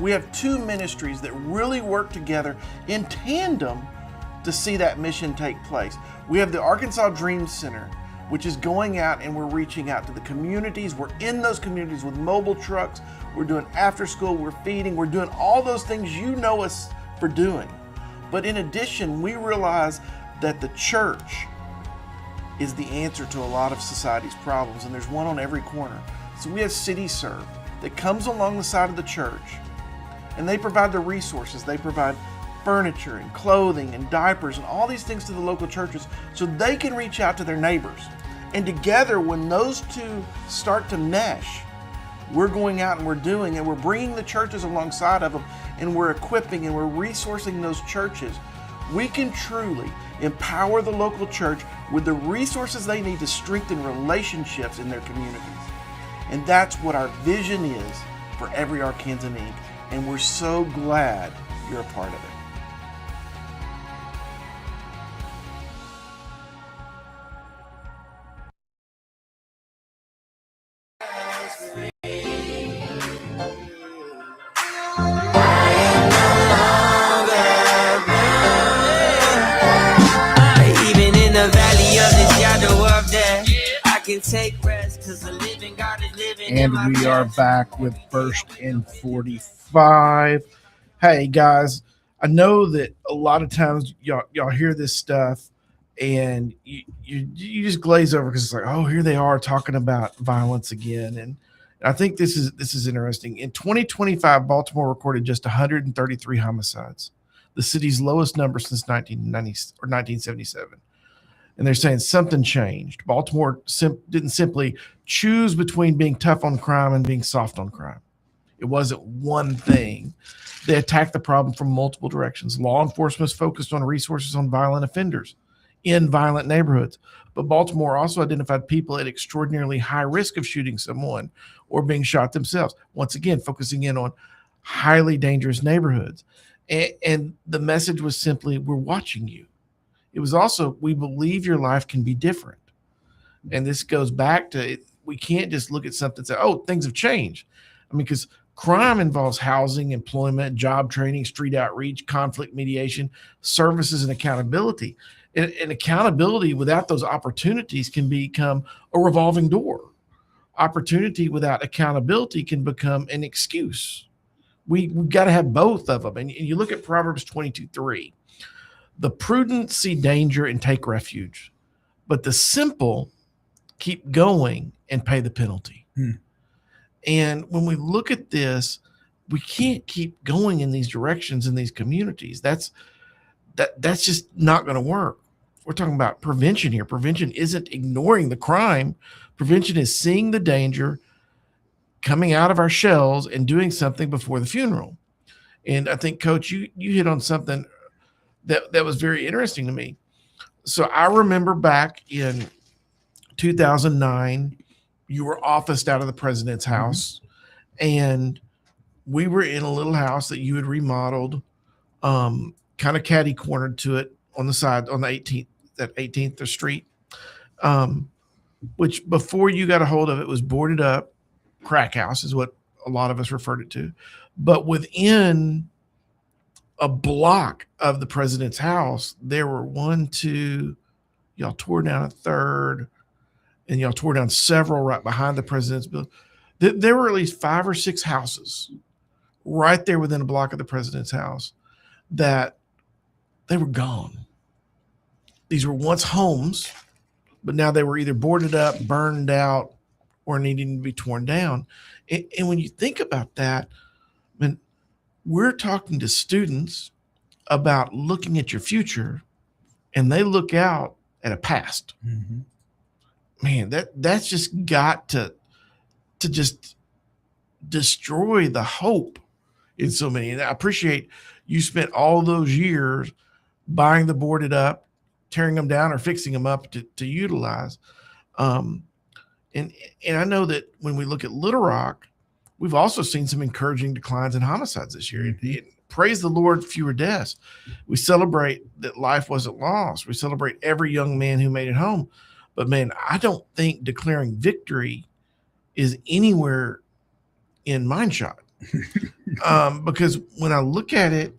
We have two ministries that really work together in tandem to see that mission take place. We have the Arkansas Dream Center, which is going out and we're reaching out to the communities. We're in those communities with mobile trucks. We're doing after school, we're feeding, we're doing all those things you know us for doing. But in addition, we realize that the church is the answer to a lot of society's problems, and there's one on every corner. So we have City Serve that comes along the side of the church, and they provide the resources. They provide furniture and clothing and diapers and all these things to the local churches so they can reach out to their neighbors. And together, when those two start to mesh, we're going out and we're bringing the churches alongside of them, and we're equipping and we're resourcing those churches. We can truly empower the local church with the resources they need to strengthen relationships in their communities. And that's what our vision is for Every Arkansan Inc. And we're so glad you're a part of it. Even in the valley of the shadow of death, I can take rest because the living God is living. And we are back with First and 45. Hey guys, I know that a lot of times y'all hear this stuff and you just glaze over because it's like, oh, here they are talking about violence again. And I think this is interesting. In 2025, Baltimore recorded just 133 homicides, the city's lowest number since 1977. And they're saying something changed. Baltimore didn't simply choose between being tough on crime and being soft on crime. It wasn't one thing. They attacked the problem from multiple directions. Law enforcement is focused on resources on violent offenders in violent neighborhoods. But Baltimore also identified people at extraordinarily high risk of shooting someone or being shot themselves. Once again, focusing in on highly dangerous neighborhoods. And the message was simply, we're watching you. It was also, we believe your life can be different. And this goes back to, we can't just look at something and say, oh, things have changed. I mean, because crime involves housing, employment, job training, street outreach, conflict mediation, services, and accountability. And accountability without those opportunities can become a revolving door. Opportunity without accountability can become an excuse. We've got to have both of them. And you look at Proverbs 22:3. The prudent see danger and take refuge, but the simple keep going and pay the penalty. And when we look at this, we can't keep going in these directions in these communities. That's just not going to work. We're talking about prevention here. Prevention isn't ignoring the crime. Prevention is seeing the danger, coming out of our shells and doing something before the funeral. And I think, Coach, you hit on something that was very interesting to me. So I remember back in 2009, you were officed out of the president's house, and we were in a little house that you had remodeled, kind of catty cornered to it on the side on the 18th Street, which before you got a hold of it was boarded up. Crack house is what a lot of us referred it to, but within a block of the president's house, there were y'all tore down a third, and y'all tore down several right behind the president's building. There were at least 5 or 6 houses right there within a block of the president's house that they were gone. These were once homes, but now they were either boarded up, burned out, or needing to be torn down. And when you think about that, when we're talking to students about looking at your future, and they look out at a past. Mm-hmm. Man, that's just got to just destroy the hope in so many. And I appreciate you spent all those years buying the boarded up, tearing them down, or fixing them up to utilize. And I know that when we look at Little Rock, we've also seen some encouraging declines in homicides this year. Praise the Lord, fewer deaths. We celebrate that life wasn't lost. We celebrate every young man who made it home. But man, I don't think declaring victory is anywhere in mind shot. Because when I look at it,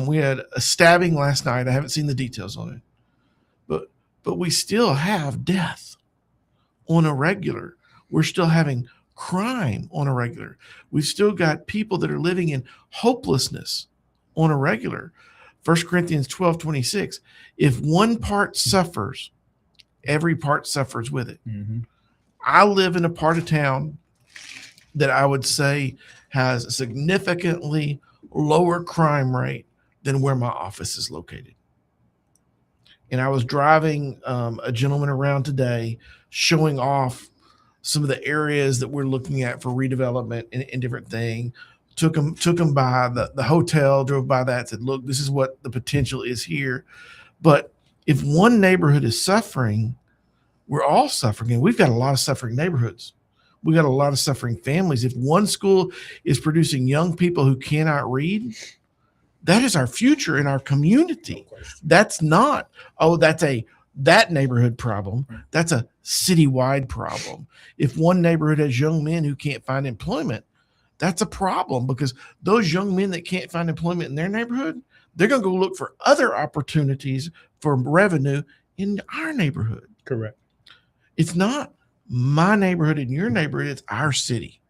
we had a stabbing last night. I haven't seen the details on it, but we still have death on a regular. We're still having crime on a regular. We've still got people that are living in hopelessness on a regular. 1 Corinthians 12:26. If one part suffers, every part suffers with it. Mm-hmm. I live in a part of town that I would say has a significantly lower crime rate than where my office is located. And I was driving a gentleman around today showing off some of the areas that we're looking at for redevelopment and different thing. Took him by the hotel, drove by that, said, look, this is what the potential is here. But if one neighborhood is suffering, we're all suffering. And we've got a lot of suffering neighborhoods. We got a lot of suffering families. If one school is producing young people who cannot read, that is our future in our community. That's not, that neighborhood problem. That's a citywide problem. If one neighborhood has young men who can't find employment, that's a problem, because those young men that can't find employment in their neighborhood, they're going to go look for other opportunities for revenue in our neighborhood. Correct. It's not my neighborhood and your neighborhood, it's our city.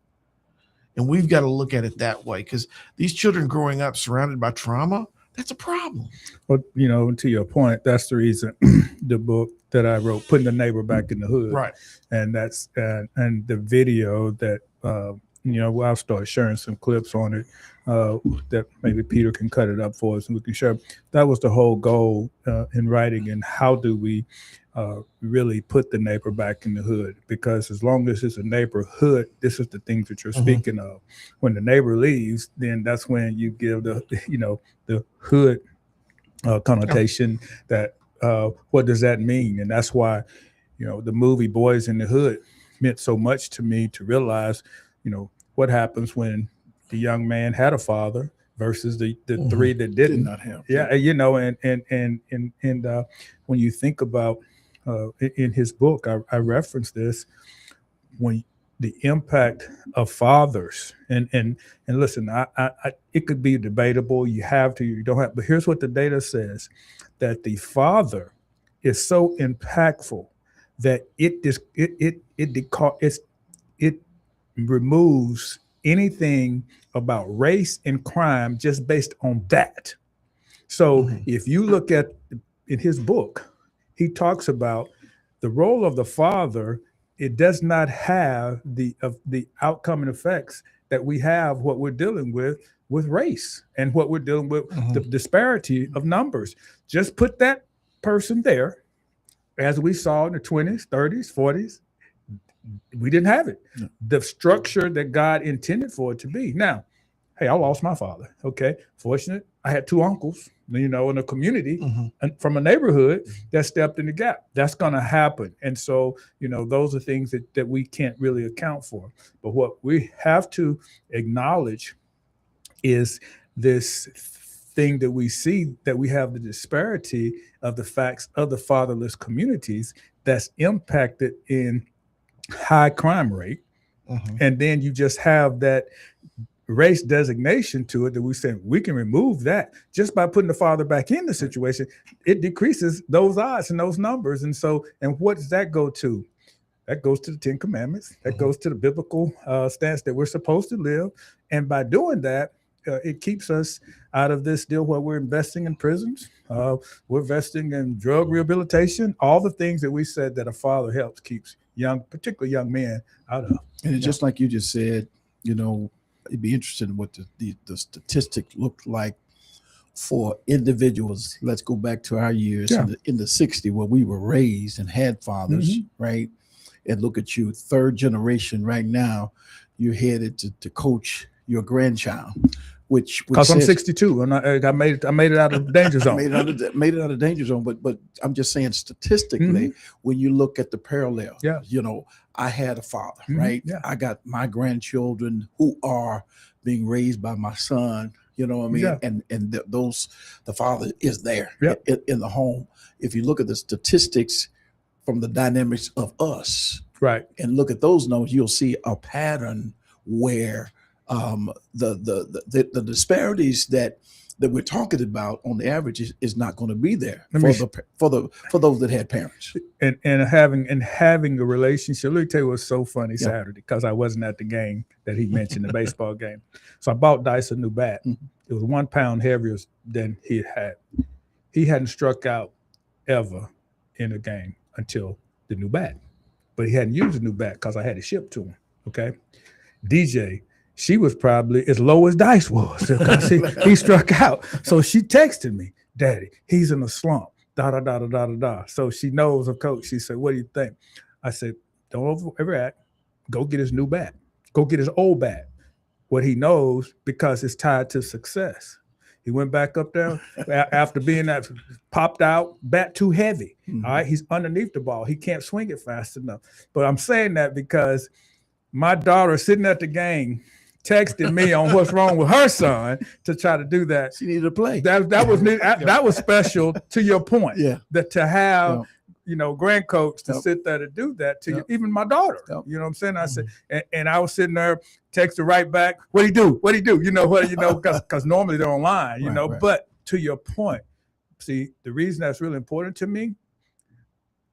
And we've got to look at it that way, because these children growing up surrounded by trauma, that's a problem. Well, to your point, that's the reason the book that I wrote, Putting the Neighbor Back in the Hood. Right. And that's and the video that, I'll start sharing some clips on it that maybe Peter can cut it up for us and we can share. That was the whole goal in writing. And how do we really put the neighbor back in the hood? Because as long as it's a neighborhood, this is the things that you're speaking of. When the neighbor leaves, then that's when you give the hood connotation that what does that mean? And that's why, the movie Boys in the Hood meant so much to me, to realize, what happens when the young man had a father versus the three that did not have. Yeah, and when you think about in his book, I reference this, when the impact of fathers and listen, I it could be debatable. You have to, you don't have, but here's what the data says, that the father is so impactful that it removes anything about race and crime just based on that. So if you look at in his book, he talks about the role of the father. It does not have the outcome and effects that we have, what we're dealing with race and what we're dealing with, the disparity of numbers. Just put that person there, as we saw in the 20s, 30s, 40s. We didn't have it. No. The structure that God intended for it to be. Now, hey, I lost my father. Okay. Fortunate. I had two uncles, in a community and from a neighborhood that stepped in the gap. That's going to happen. And so, those are things that we can't really account for. But what we have to acknowledge is this thing that we see, that we have the disparity of the facts of the fatherless communities that's impacted in high crime rate. And then you just have that race designation to it, that we say we can remove that just by putting the father back in the situation. It decreases those odds and those numbers. And so, and what does that go to? That goes to the 10 Commandments. That goes to the biblical stance that we're supposed to live. And by doing that, it keeps us out of this deal where we're investing in prisons. We're investing in drug rehabilitation, all the things that we said that a father helps keeps particularly young men out of. And it's just like you just said, it'd be interesting in what the statistic looked like for individuals. Let's go back to our years in the 60s, where we were raised and had fathers, right? And look at you, third generation right now, you're headed to coach your grandchild, which because I'm 62 and I made it out of the danger zone. made it out of danger zone. But I'm just saying, statistically, when you look at the parallel, I had a father, right? Yeah. I got my grandchildren who are being raised by my son. You know what I mean? Yeah. And the father is there in the home. If you look at the statistics from the dynamics of us, right, and look at those numbers, you'll see a pattern where the disparities that we're talking about on the average is not going to be there for those that had parents. And having a relationship. Let me tell you what's so funny Saturday, because I wasn't at the game that he mentioned, the baseball game. So I bought Dice a new bat. Mm-hmm. It was 1 pound heavier than he had. He hadn't struck out ever in a game until the new bat, but he hadn't used the new bat because I had it shipped to him. Okay, DJ, she was probably as low as Dice was because he struck out. So she texted me, "Daddy, he's in a slump." Da da da da da da da. So she knows of Coach. She said, "What do you think?" I said, "Don't overreact. Go get his new bat. Go get his old bat. What he knows, because it's tied to success." He went back up there after being that popped out, bat too heavy. Mm-hmm. All right, he's underneath the ball. He can't swing it fast enough. But I'm saying that because my daughter sitting at the game texted me on what's wrong with her son to try to do that. She needed to play. That was special to your point. Yeah. That to have grand coach to sit there to do that to you, even my daughter. You know what I'm saying? I said, and I was sitting there, texted right back, what he do? Because normally they're online, right. But to your point, see, the reason that's really important to me,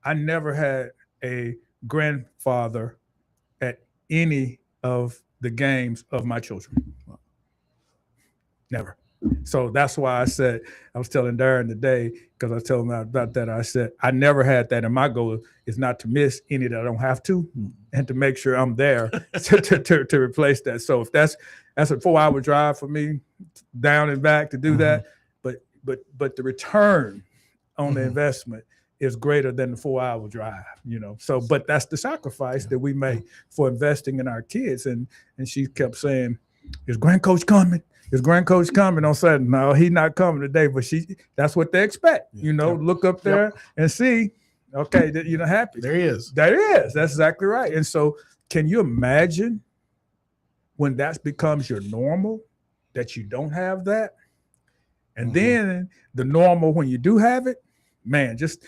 I never had a grandfather at any of the games of my children. Never. So that's why I said, I was telling Darren today, because I was telling him about that, I said, I never had that. And my goal is not to miss any that I don't have to, and to make sure I'm there to replace that. So if that's a 4-hour drive for me, down and back to do that. But the return on the investment is greater than the 4-hour drive, So, but that's the sacrifice that we make for investing in our kids. And she kept saying, "Is grand coach coming? Is grand coach coming on Saturday?" No, he's not coming today, but that's what they expect, look up there and see, okay, happy. There he is. That's exactly right. And so can you imagine when that becomes your normal, that you don't have that? And then the normal when you do have it, man, just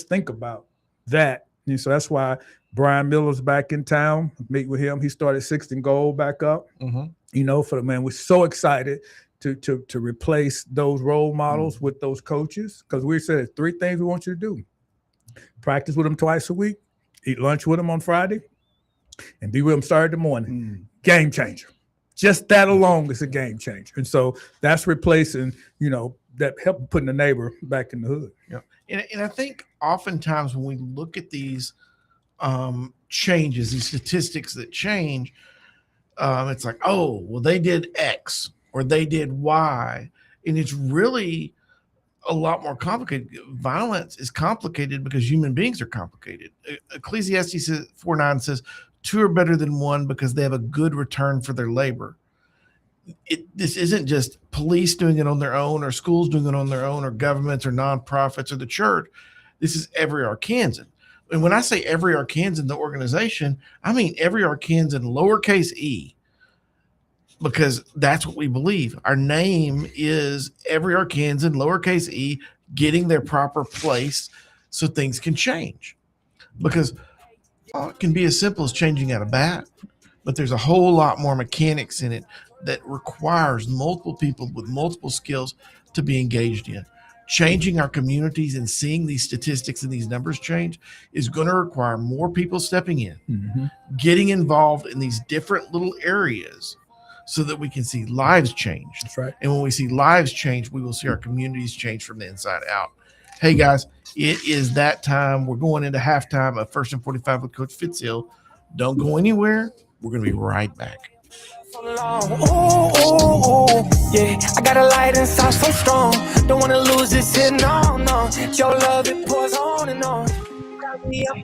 think about that. And so that's why Brian Miller's back in town. Meet with him. He started 6th and goal back up. For the man, we're so excited to replace those role models with those coaches, because we said 3 things we want you to do: practice with them twice a week, eat lunch with them on Friday, and be with them Saturday morning. Game changer. Just that alone is a game changer. And so that's replacing, that help putting the neighbor back in the hood. Yeah. And I think oftentimes when we look at these changes, these statistics that change, it's like, oh, well, they did X or they did Y. And it's really a lot more complicated. Violence is complicated because human beings are complicated. Ecclesiastes 4:9 says, 2 are better than 1 because they have a good return for their labor. This isn't just police doing it on their own, or schools doing it on their own, or governments or nonprofits or the church. This is every Arkansan. And when I say every Arkansan in the organization, I mean every Arkansan lowercase e, because that's what we believe. Our name is every Arkansan lowercase e getting their proper place so things can change. Because it can be as simple as changing out a bat, but there's a whole lot more mechanics in it that requires multiple people with multiple skills to be engaged in. Changing our communities and seeing these statistics and these numbers change is going to require more people stepping in, getting involved in these different little areas so that we can see lives change. That's right. And when we see lives change, we will see our communities change from the inside out. Hey, guys, it is that time. We're going into halftime of 1st and 45 with Coach Fitz Hill. Don't go anywhere. We're going to be right back. Yeah, I got a light inside so strong. Don't want to lose this here, no. Your love, it pours on and on. Got me up.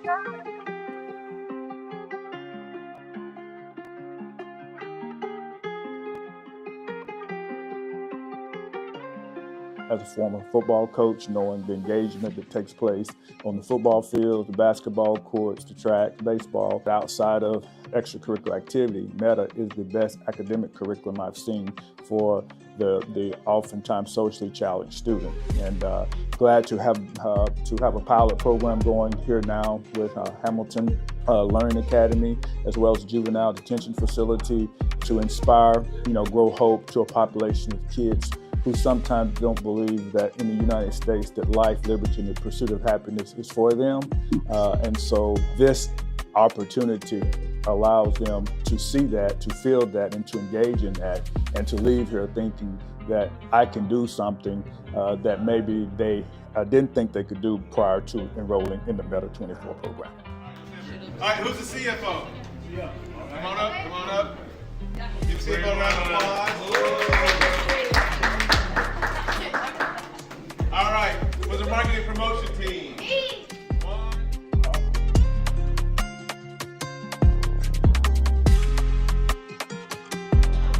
as a former football coach, knowing the engagement that takes place on the football field, the basketball courts, the track, baseball, outside of extracurricular activity, META is the best academic curriculum I've seen for the oftentimes socially challenged student. And glad to have a pilot program going here now with Hamilton Learning Academy, as well as juvenile detention facility, to inspire, grow hope to a population of kids who sometimes don't believe that in the United States that life, liberty, and the pursuit of happiness is for them. And so this opportunity allows them to see that, to feel that, and to engage in that, and to leave here thinking that I can do something that maybe they didn't think they could do prior to enrolling in the META 24 program. All right, who's the CFO? Yeah. Come on up, come on up. Give the CFO a round of applause. All right, who's the marketing promotion team?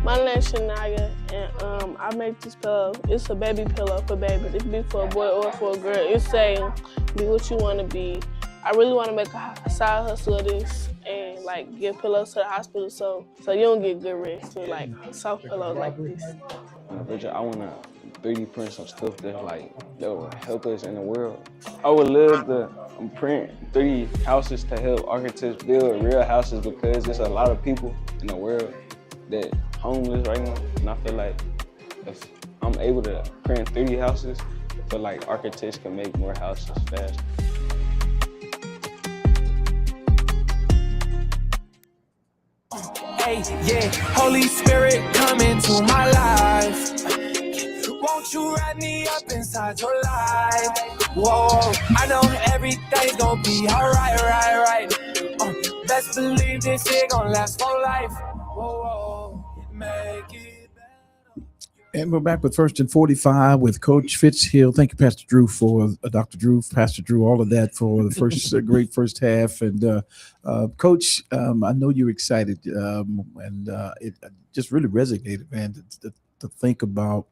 My name's Shania, and I make this pillow. It's a baby pillow for babies. It can be for a boy or for a girl. It's saying, be what you want to be. I really want to make a side hustle of this and give pillows to the hospital so you don't get good rest with soft pillows like this. I want to 3D print some stuff that will help us in the world. I would love to print 3D houses to help architects build real houses, because there's a lot of people in the world that homeless right now, and I feel like if I'm able to print 3D houses, I feel like architects can make more houses faster. Hey, yeah, Holy Spirit, come into my life. Won't you wrap me up inside your life? Whoa, I know everything's gonna be alright, right. Best believe this shit gonna last for life. Whoa, make it better. And we're back with First and 45 with Coach Fitz Hill. Thank you, Pastor Drew, for Dr. Drew, Pastor Drew, all of that for the first great first half. And Coach, I know you're excited, and it just really resonated, man, to think about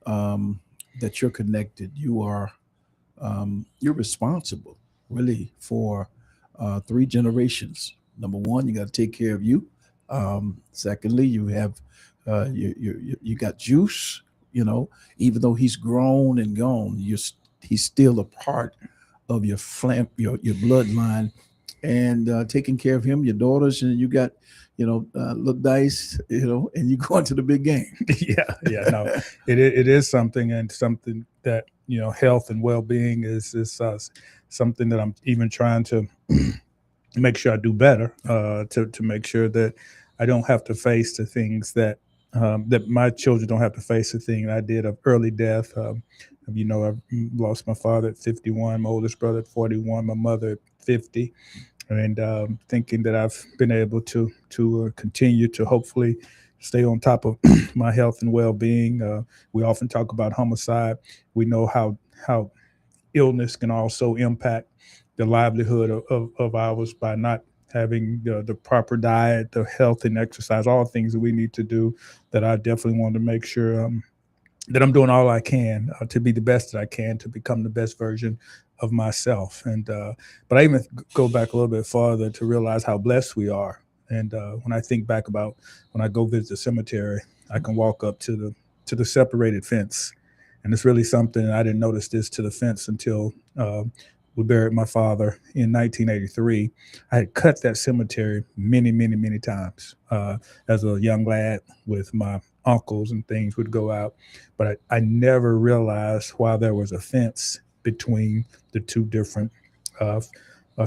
that you're connected. You are you're responsible, really, for 3 generations. Number one, you got to take care of you. Secondly, you have you got Juice, even though he's grown and gone, he's still a part of your bloodline, and taking care of him, your daughters, and you got little Dice, and you go into the big game. No, it is something, and something that health and well-being is something that I'm even trying to make sure I do better, to make sure that I don't have to face the things that my children don't have to face the thing I did of early death. I lost my father at 51, my oldest brother at 41, my mother at 50, and thinking that I've been able to continue to hopefully stay on top of my health and well-being. We often talk about homicide. We know how illness can also impact the livelihood of ours by not having the proper diet, the health and exercise, all things that we need to do, that I definitely want to make sure that I'm doing all I can to be the best that I can, to become the best version of myself. And but I even go back a little bit farther to realize how blessed we are. And when I think back about when I go visit the cemetery, I can walk up to the separated fence. And it's really something, I didn't notice this to the fence until we buried my father in 1983. I had cut that cemetery many, many, many times as a young lad with my uncles and things would go out. But I never realized why there was a fence between the 2 different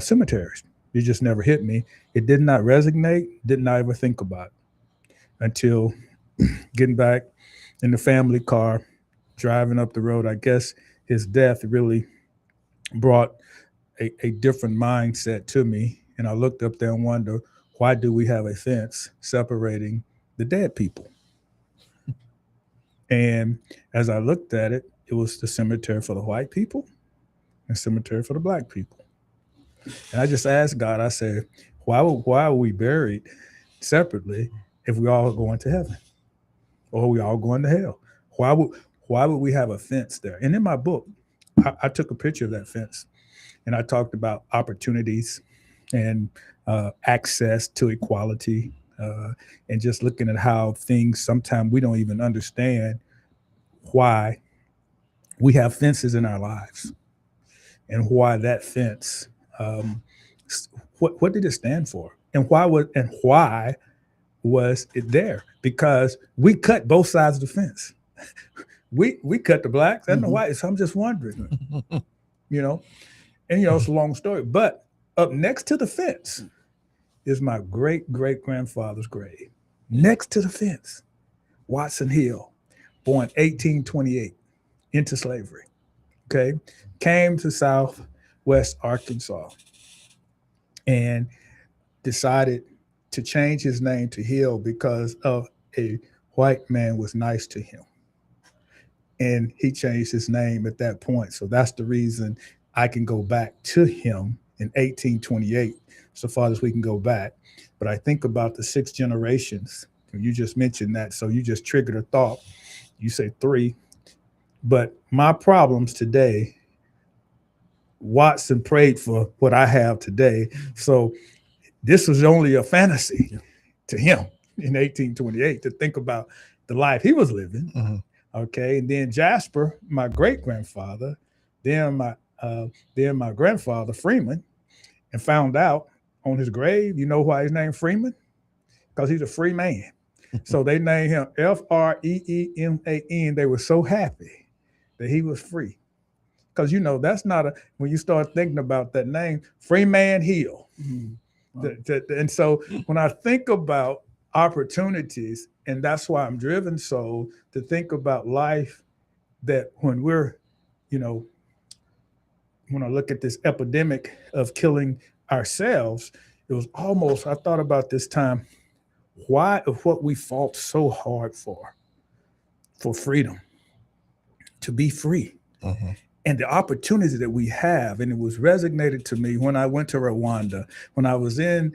cemeteries. It just never hit me. It did not resonate, did not ever think about it until getting back in the family car, driving up the road. I guess his death really brought a different mindset to me. And I looked up there and wondered, why do we have a fence separating the dead people? And as I looked at it, it was the cemetery for the white people and cemetery for the black people. And I just asked God, I said, why are we buried separately if we all going to heaven? Or are we all going to hell? Why would we have a fence there? And in my book, I took a picture of that fence, and I talked about opportunities and access to equality, and just looking at how things sometimes we don't even understand why we have fences in our lives, and why that fence, what did it stand for, and why was it there? Because we cut both sides of the fence. We cut the blacks and the whites. So I'm just wondering, and it's a long story. But up next to the fence is my great-great-grandfather's grave. Next to the fence, Watson Hill, born 1828, into slavery. Okay, came to Southwest Arkansas and decided to change his name to Hill because of a white man was nice to him. And he changed his name at that point. So that's the reason I can go back to him in 1828, so far as we can go back. But I think about the 6 generations. You just mentioned that, so you just triggered a thought. You say 3. But my problems today, Watson prayed for what I have today. So this was only a fantasy to him in 1828 to think about the life he was living. Okay, and then Jasper, my great-grandfather, then my grandfather Freeman, and found out on his grave, you know why he's named Freeman? Because he's a free man. So they named him Freeman. They were so happy that he was free. Because that's not when you start thinking about that name, Freeman Hill. And so when I think about opportunities, and that's why I'm driven so to think about life, that when we're, when I look at this epidemic of killing ourselves, it was almost, I thought about this time, why of what we fought so hard for freedom, to be free. And the opportunity that we have, and it was resonated to me when I went to Rwanda, when I was in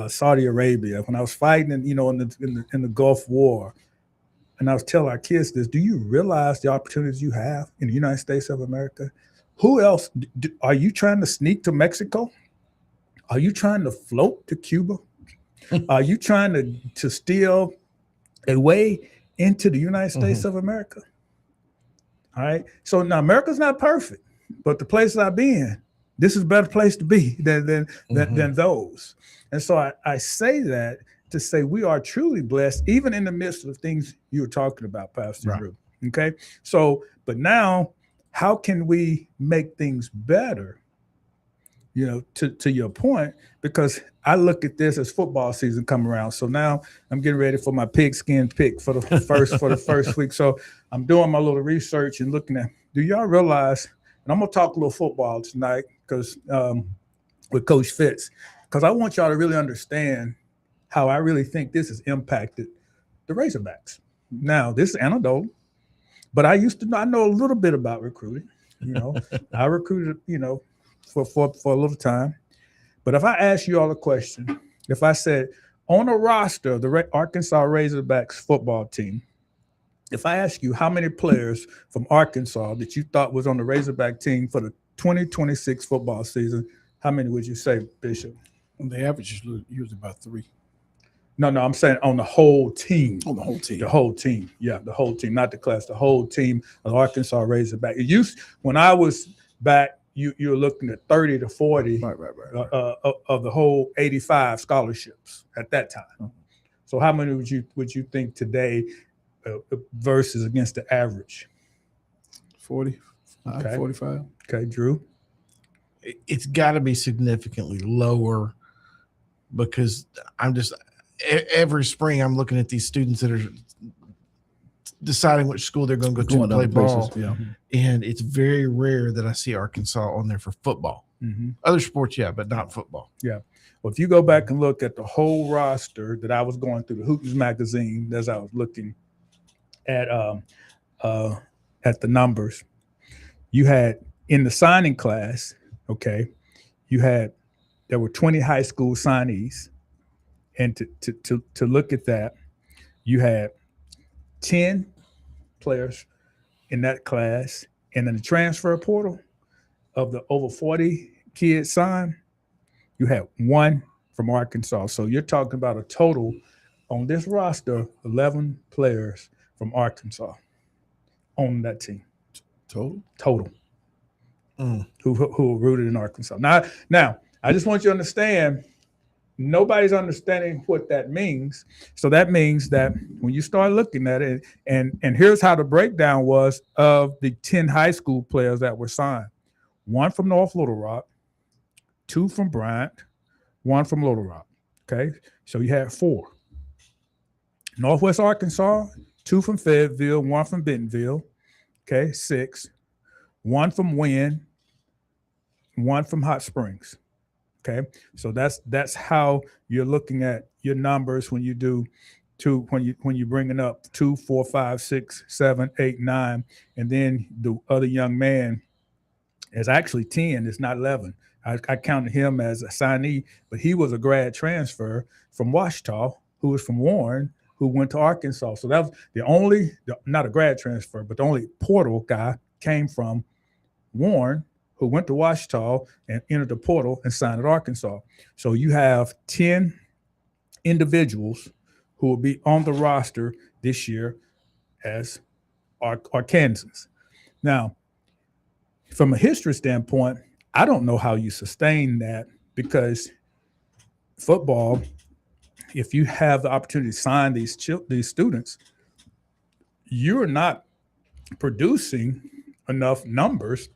Saudi Arabia, when I was fighting, in the Gulf War, and I was telling our kids this: do you realize the opportunities you have in the United States of America? Who else are you trying to sneak to Mexico? Are you trying to float to Cuba? Are you trying to steal a way into the United States of America? All right. So now America's not perfect, but the places I've been, this is a better place to be than those. And so I say that to say we are truly blessed, even in the midst of things you were talking about, Pastor Drew. Okay. So, but now, how can we make things better? To your point, because I look at this as football season come around. So now I'm getting ready for my pigskin pick for the first week. So I'm doing my little research and looking at, do y'all realize, and I'm going to talk a little football tonight because with Coach Fitz, because I want y'all to really understand how I really think this has impacted the Razorbacks. Now, this is anecdotal, but I know a little bit about recruiting. I recruited, for a little time. But if I ask you all a question, if I said on a roster of the Arkansas Razorbacks football team, if I ask you how many players from Arkansas that you thought was on the Razorback team for the 2026 football season, how many would you say, Bishop? The average is usually about 3. No, I'm saying on the whole team. On the whole team. The whole team. Yeah, the whole team, not the class, the whole team of Arkansas Razorback. When I was back, you're looking at 30 to 40 of the whole 85 scholarships at that time. So how many would you think today versus against the average? 40, okay. 45. Okay, Drew? It's got to be significantly lower, because every spring I'm looking at these students that are deciding which school they're going to go to play ball. And it's very rare that I see Arkansas on there for football. Other sports, but not football. Yeah. Well, if you go back and look at the whole roster that I was going through the Hooters magazine as I was looking at the numbers, you had in the signing class, there were 20 high school signees. And to look at that, you had 10 players in that class. And in the transfer portal of the over 40 kids signed, you had 1 from Arkansas. So you're talking about a total on this roster, 11 players from Arkansas on that team. Total. Who were rooted in Arkansas. Now, I just want you to understand, nobody's understanding what that means. So that means that when you start looking at it, and here's how the breakdown was of the 10 high school players that were signed. 1 from North Little Rock, 2 from Bryant, 1 from Little Rock. Okay, so you had 4. Northwest Arkansas, 2 from Fayetteville, 1 from Bentonville. Okay, 6. 1 from Wynn, 1 from Hot Springs. Okay, so that's how you're looking at your numbers when you do when you're bringing up 2, 4, 5, 6, 7, 8, 9, and then the other young man is actually 10. It's not 11. I counted him as a signee, but he was a grad transfer from Ouachita, who was from Warren, who went to Arkansas. So that was not a grad transfer, but the only portal guy came from Warren, who went to Ouachita and entered the portal and signed at Arkansas. So you have 10 individuals who will be on the roster this year as Arkansans. Now, from a history standpoint, I don't know how you sustain that, because football, if you have the opportunity to sign these students, you're not producing enough numbers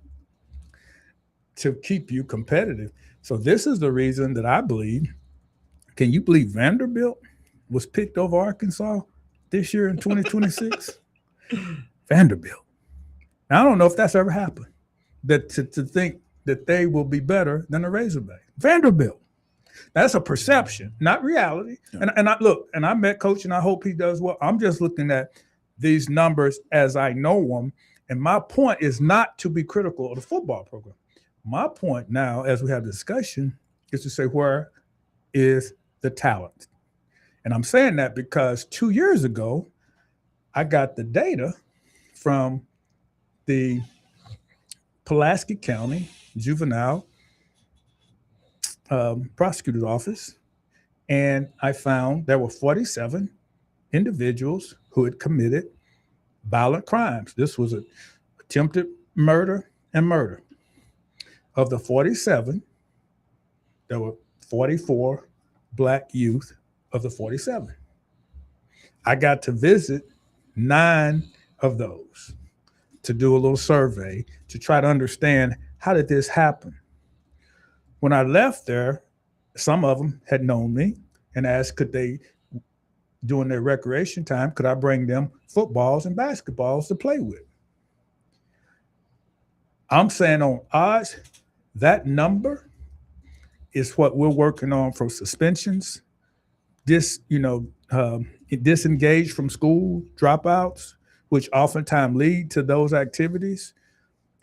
to keep you competitive. So this is the reason that I believe, can you believe Vanderbilt was picked over Arkansas this year in 2026? Vanderbilt. Now, I don't know if that's ever happened, that to think that they will be better than the Razorback. Vanderbilt. That's a perception, not reality. Yeah. And I met Coach, and I hope he does well. I'm just looking at these numbers as I know them. And my point is not to be critical of the football program. My point now, as we have discussion, is to say, where is the talent? And I'm saying that because 2 years ago, I got the data from the Pulaski County Juvenile Prosecutor's Office, and I found there were 47 individuals who had committed violent crimes. This was an attempted murder and murder. Of the 47, there were 44 Black youth of the 47. I got to visit 9 of those to do a little survey to try to understand, how did this happen? When I left there, some of them had known me and asked, could they, during their recreation time, could I bring them footballs and basketballs to play with? I'm saying on odds, that number is what we're working on for suspensions, disengaged from school, dropouts, which oftentimes lead to those activities.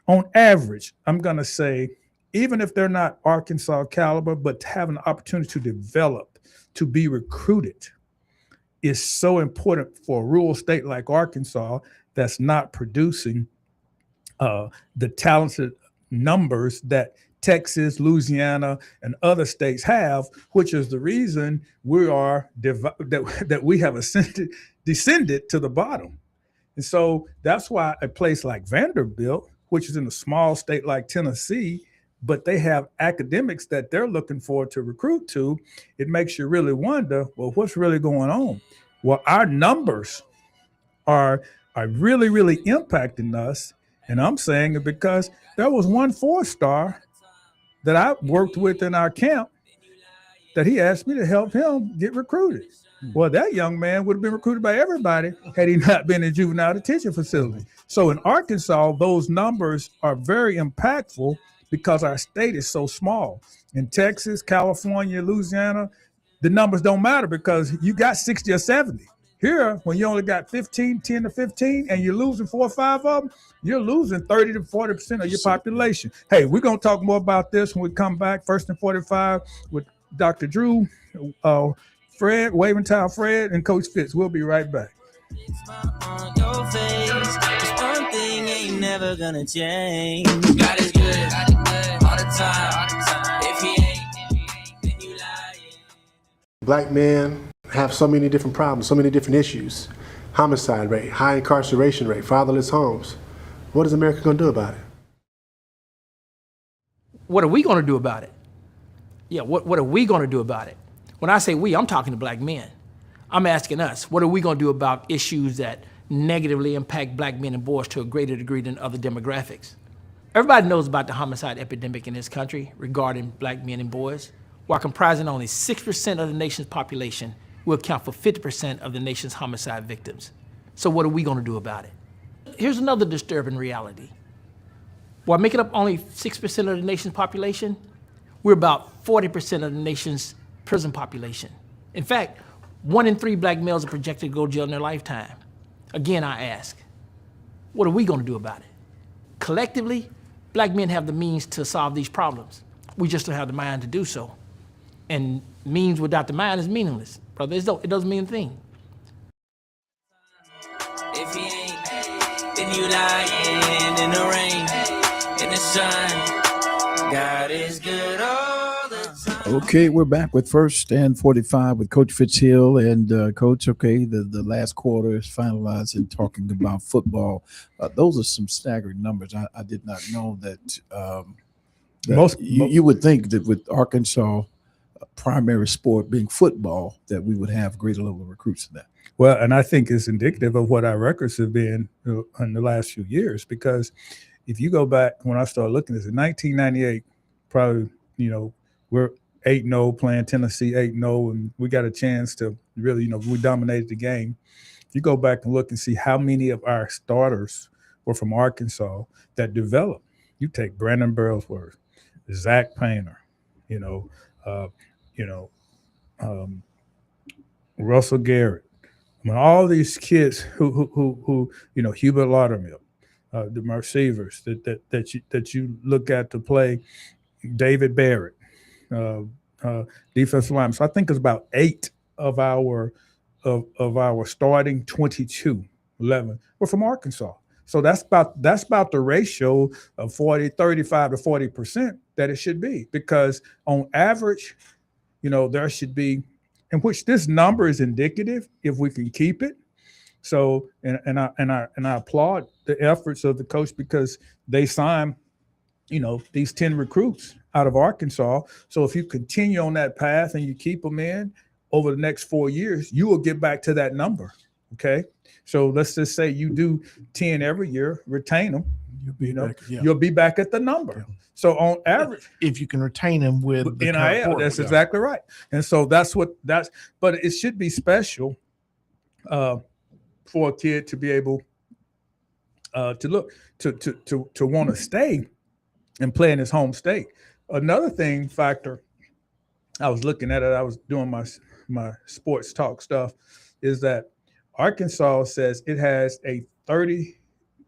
On average, I'm going to say, even if they're not Arkansas caliber, but to have an opportunity to develop, to be recruited, is so important for a rural state like Arkansas that's not producing the talented numbers that Texas, Louisiana, and other states have, which is the reason we are that we have descended to the bottom. And so that's why a place like Vanderbilt, which is in a small state like Tennessee, but they have academics that they're looking forward to recruit to, it makes you really wonder, well, what's really going on? Well, our numbers are really, really impacting us. And I'm saying it because there was one 4-star that I worked with in our camp that he asked me to help him get recruited. Well, that young man would have been recruited by everybody had he not been in juvenile detention facility. So in Arkansas, those numbers are very impactful because our state is so small. In Texas, California, Louisiana, the numbers don't matter because you got 60 or 70. Here, when you only got 10 to 15, and you're losing 4 or 5 of them, you're losing 30 to 40% of your population. Hey, we're going to talk more about this when we come back, 1st and 45, with Dr. Drew, Fred, Waventile Fred, and Coach Fitz. We'll be right back. On your face, just one thing never gonna change. God is good all the time. If he ain't, then you lying. Black men have so many different problems, so many different issues. Homicide rate, high incarceration rate, fatherless homes. What is America going to do about it? What are we going to do about it? Yeah, what are we going to do about it? When I say we, I'm talking to black men. I'm asking us, what are we going to do about issues that negatively impact black men and boys to a greater degree than other demographics? Everybody knows about the homicide epidemic in this country regarding black men and boys. While comprising only 6% of the nation's population, will account for 50% of the nation's homicide victims. So what are we going to do about it? Here's another disturbing reality. While making up only 6% of the nation's population, we're about 40% of the nation's prison population. In fact, 1 in 3 black males are projected to go to jail in their lifetime. Again, I ask, what are we going to do about it? Collectively, black men have the means to solve these problems. We just don't have the mind to do so. And means without the mind is meaningless. Brother, it doesn't mean a thing. If he ain't, then you lying in the rain, in the sun. God is good all the time. Okay, we're back with First and 45 with Coach Fitz Hill. And Coach, okay, the last quarter is finalized in talking about football. Those are some staggering numbers. I did not know that, you would think that with Arkansas primary sport being football, that we would have greater level of recruits in that. Well, and I think it's indicative of what our records have been in the last few years, because if you go back when I started looking at this in 1998, probably, we're 8-0 playing Tennessee 8-0, and we got a chance to really, we dominated the game. If you go back and look and see how many of our starters were from Arkansas that developed, you take Brandon Burlsworth, Zach Painter, Russell Garrett. I mean, all these kids who Hubert Laudermill, the receivers that you look at to play, David Barrett, defensive lineman. So I think it's about 8 of our starting 22, 11 were from Arkansas. So that's about the ratio of 35 to 40% that it should be, because on average, there should be, in which this number is indicative if we can keep it. So and I applaud the efforts of the coach, because they signed, these 10 recruits out of Arkansas. So if you continue on that path and you keep them in over the next 4 years, you will get back to that number. Okay. So let's just say you do 10 every year, retain them, you'll be back at the number. Yeah. So on average, if you can retain them with the NIL, that's exactly right. And so but it should be special for a kid to be able to want to stay and play in his home state. Another factor, I was looking at it, I was doing my sports talk stuff, is that Arkansas says it has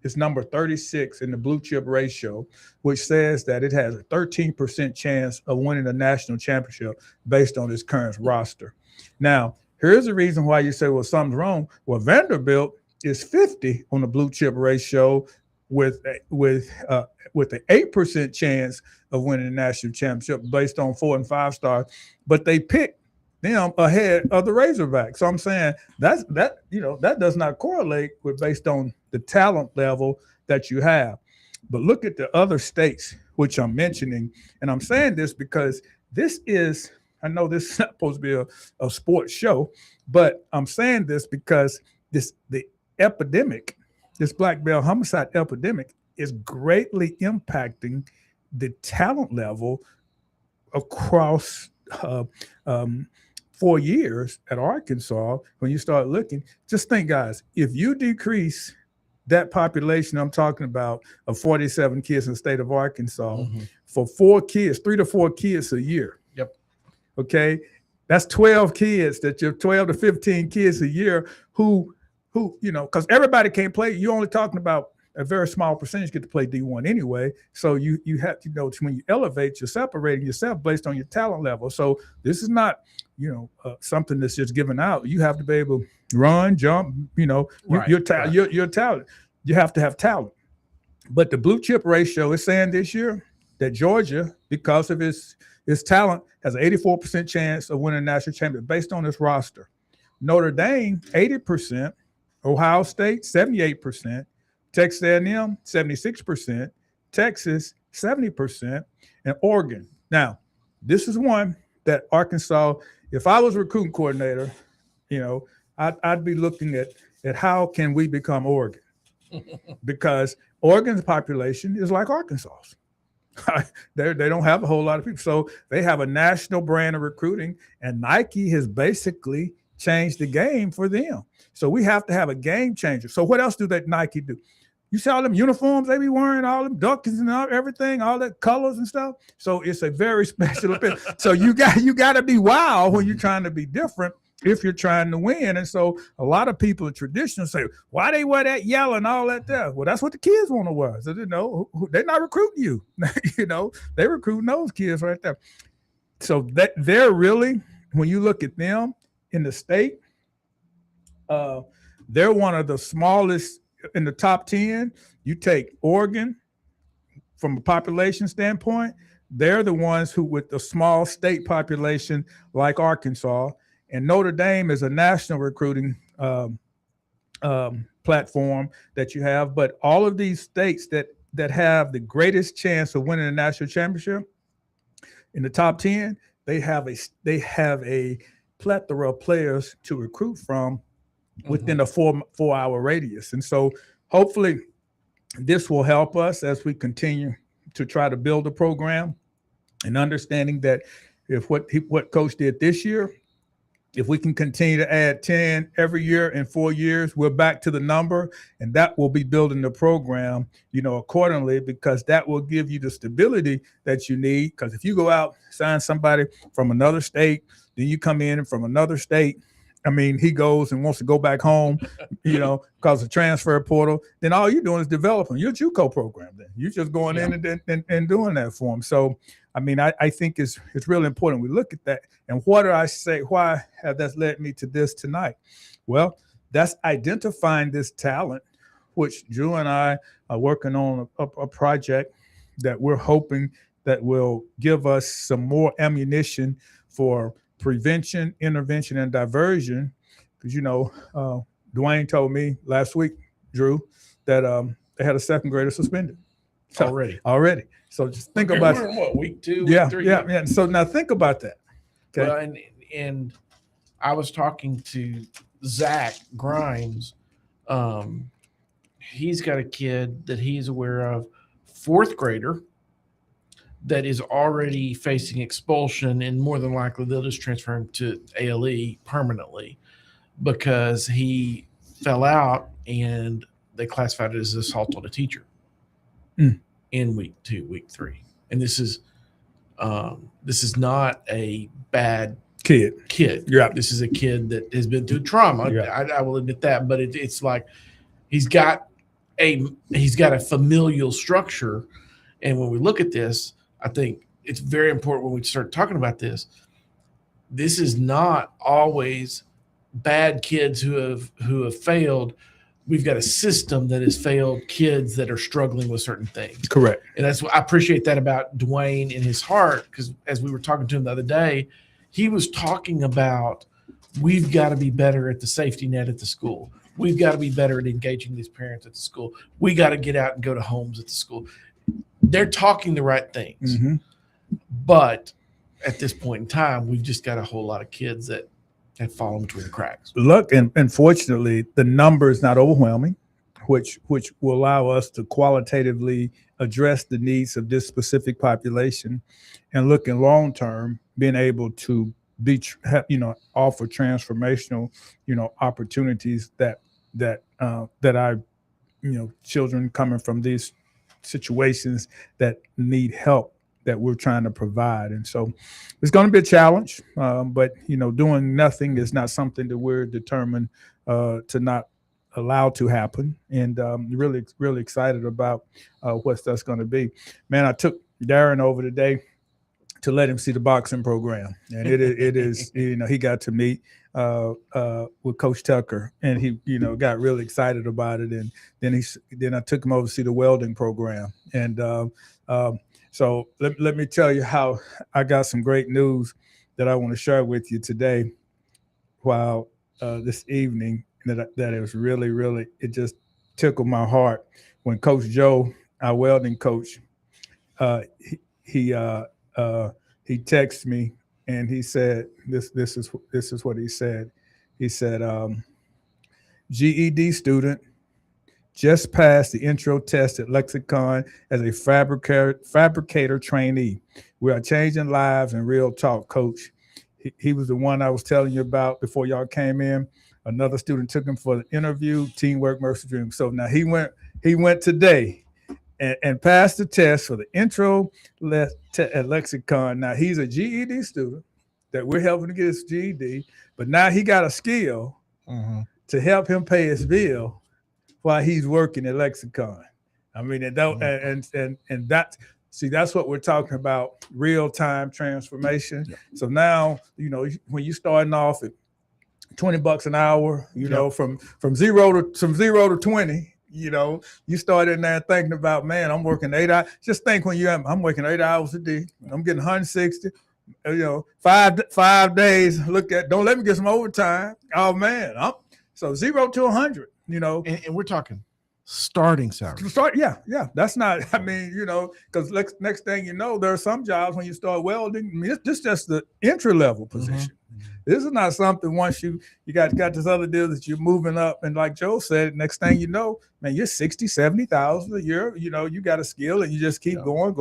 it's number 36 in the blue chip ratio, which says that it has a 13% chance of winning a national championship based on its current roster. Now, here's the reason why you say, well, something's wrong. Well, Vanderbilt is 50 on the blue chip ratio with an 8% chance of winning a national championship based on 4 and 5 stars, but they picked them ahead of the Razorbacks. So I'm saying that does not correlate with based on the talent level that you have. But look at the other states which I'm mentioning, and I'm saying this because I know this is not supposed to be a sports show, but I'm saying this because the epidemic, this black male homicide epidemic, is greatly impacting the talent level across 4 years at Arkansas. When you start looking, just think, guys, if you decrease that population I'm talking about of 47 kids in the state of Arkansas for 3 to 4 kids a year. Yep. Okay. That's 12 kids, 12 to 15 kids a year who, because everybody can't play. You're only talking about a very small percentage get to play D1 anyway. So you have to when you elevate, you're separating yourself based on your talent level. So this is not, something that's just given out. You have to be able to run, jump, right, your talent. You have to have talent. But the blue chip ratio is saying this year that Georgia, because of its talent, has an 84% chance of winning the national championship based on its roster. Notre Dame, 80%. Ohio State, 78%. Texas A&M, 76%. Texas, 70%. And Oregon. Now, this is one that Arkansas, if I was recruiting coordinator, I'd be looking at how can we become Oregon? Because Oregon's population is like Arkansas's. They don't have a whole lot of people. So they have a national brand of recruiting, and Nike has basically changed the game for them. So we have to have a game changer. So what else do that Nike do? You see all them uniforms they be wearing, all them duckets and everything, all that colors and stuff. So it's a very special appeal. So you got to be wild when you're trying to be different if you're trying to win. And so a lot of people in tradition say, why they wear that yellow and all that there? Well, that's what the kids want to wear. So, they're not recruiting you. They're recruiting those kids right there. So that they're really, when you look at them in the state, they're one of the smallest in the top 10. You take Oregon from a population standpoint, they're the ones who with the small state population like Arkansas. And Notre Dame is a national recruiting platform that you have. But all of these states that have the greatest chance of winning a national championship in the top 10, they have a plethora of players to recruit from within a 4-hour radius. And so hopefully this will help us as we continue to try to build a program, and understanding that if what Coach did this year, if we can continue to add 10 every year in 4 years, we're back to the number, and that will be building the program, accordingly, because that will give you the stability that you need. Because if you go out, sign somebody from another state, then you come in from another state, he goes and wants to go back home, because of transfer portal, then all you're doing is developing your JUCO program. Then you're just going in and doing that for them. So, I think it's really important we look at that. And what do I say? Why have that led me to this tonight? Well, that's identifying this talent, which Drew and I are working on a project that we're hoping that will give us some more ammunition for prevention, intervention, and diversion. Because, Dwayne told me last week, Drew, that they had a second grader suspended. Already. So just think about we're in what, week 2, week 3? Yeah. So now think about that. Okay. Well, and I was talking to Zach Grimes. He's got a kid that he's aware of, 4th grader, that is already facing expulsion, and more than likely they'll just transfer him to ALE permanently because he fell out and they classified it as assault on a teacher in week 2, week 3. And this is not a bad kid. Yeah. This is a kid that has been through trauma. Yeah. I will admit that, but it's like he's got a familial structure. And when we look at this, I think it's very important when we start talking about this. This is not always bad kids who have failed. We've got a system that has failed kids that are struggling with certain things. Correct. And that's what I appreciate that about Dwayne in his heart, because as we were talking to him the other day, he was talking about we've got to be better at the safety net at the school. We've got to be better at engaging these parents at the school. We got to get out and go to homes at the school. They're talking the right things. Mm-hmm. But at this point in time, we've just got a whole lot of kids that have fallen between the cracks. Look, and fortunately, the number is not overwhelming, which will allow us to qualitatively address the needs of this specific population, and look in long term, being able to offer transformational, opportunities that our, children coming from these situations that need help that we're trying to provide. And so it's going to be a challenge, but doing nothing is not something that we're determined to not allow to happen. And really, really excited about what that's going to be. Man, I took Darren over today to let him see the boxing program. And it is, he got to meet with Coach Tucker, and he, got really excited about it. And then I took him over to see the welding program. And so let me tell you how I got some great news that I want to share with you today. While this evening, that it was really, really, it just tickled my heart when Coach Joe, our welding coach, he texted me and he said this is what he said. He said, GED student just passed the intro test at Lexicon as a fabricator trainee. We are changing lives in real talk, coach. He was the one I was telling you about before y'all came in. Another student took him for the interview, teamwork, mercy dream. So now he went today and passed the test for the intro at Lexicon. Now he's a GED student that we're helping to get his GED, but now he got a skill to help him pay his bill while he's working at Lexicon. I mean, and that's, see, that's what we're talking about, real-time transformation. Yeah. So now, when you're starting off at $20 an hour, from zero to 20, you start in there thinking about, man, I'm working 8 hours. Just think when I'm working 8 hours a day. I'm getting 160, 5 days. Don't let me get some overtime. Oh man, so 0 to 100, and we're talking starting salary. Yeah. That's not, because next thing you know, there are some jobs when you start welding, this is just the entry level position. This is not something once you got this other deal that you're moving up. And like Joe said, next thing you know, man, you're 60, 70,000 a year. You got a skill and you just keep going.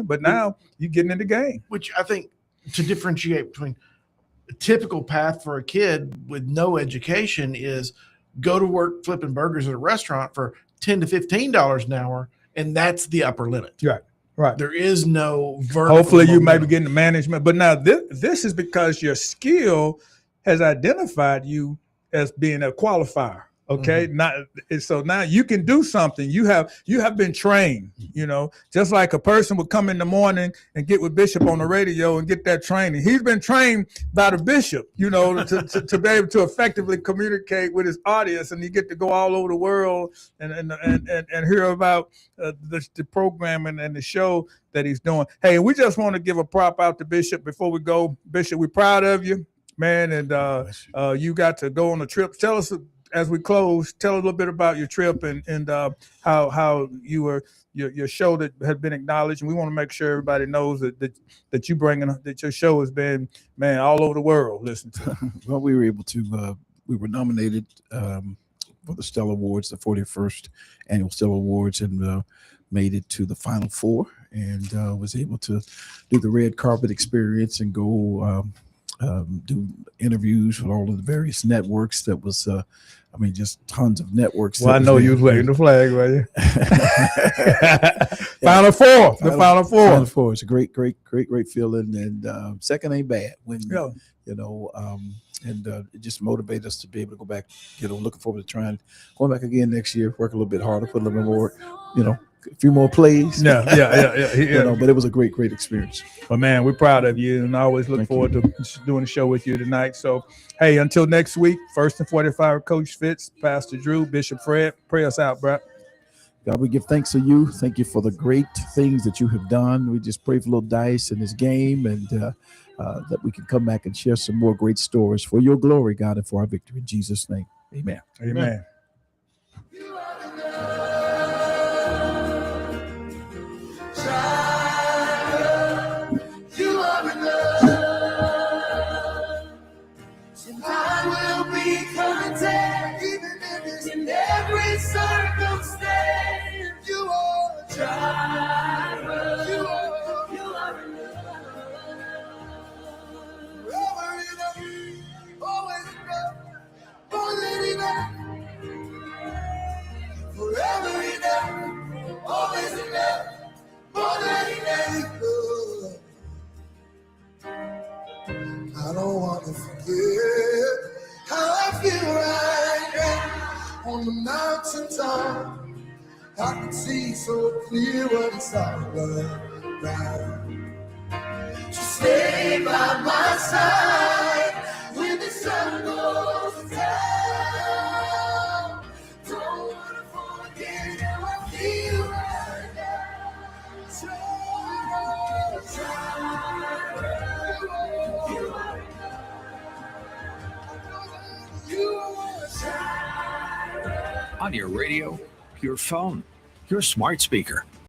But now you're getting in the game. Which I think, to differentiate between a typical path for a kid with no education is go to work flipping burgers at a restaurant for $10 to $15 an hour, and that's the upper limit. Right. There is no vertical. Hopefully you may be getting the management, but now this is because your skill has identified you as being a qualifier. Okay. So now you can do something. You have been trained, just like a person would come in the morning and get with Bishop on the radio and get that training. He's been trained by the Bishop, to be able to effectively communicate with his audience, and you get to go all over the world and hear about the programming and the show that he's doing. Hey, we just want to give a prop out to Bishop before we go. Bishop, we're proud of you, man. And you got to go on a trip. Tell us, as we close, tell a little bit about your trip and how your show that has been acknowledged, and we want to make sure everybody knows that your show has been, man, all over the world listened to. Well, we were able to. We were nominated for the Stellar Awards, the 41st annual Stellar Awards, and made it to the Final Four, and was able to do the red carpet experience and go. Do interviews with all of the various networks. That was, just tons of networks. Well, I know you was waving the flag, right? Final Four, the Final Four. Final Four. It's a great feeling, and second ain't bad. When it just motivated us to be able to go back. Looking forward to going back again next year. Work a little bit harder, put a little bit more. A few more plays. Yeah. But it was a great experience. Well, man, we're proud of you, and I always look forward to doing the show with you tonight. So, hey, until next week, 1st and 45, Coach Fitz, Pastor Drew, Bishop Fred, pray us out, bro. God, we give thanks to you. Thank you for the great things that you have done. We just pray for little Dice in this game, and that we can come back and share some more great stories for your glory, God, and for our victory. In Jesus' name, amen. Amen. I don't want to forget how I feel right now on the mountaintop. I can see so clear what it's all about. Just Stay by my side when the sun goes down. Don't wanna forget how I feel right now. On your radio, your phone, your smart speaker.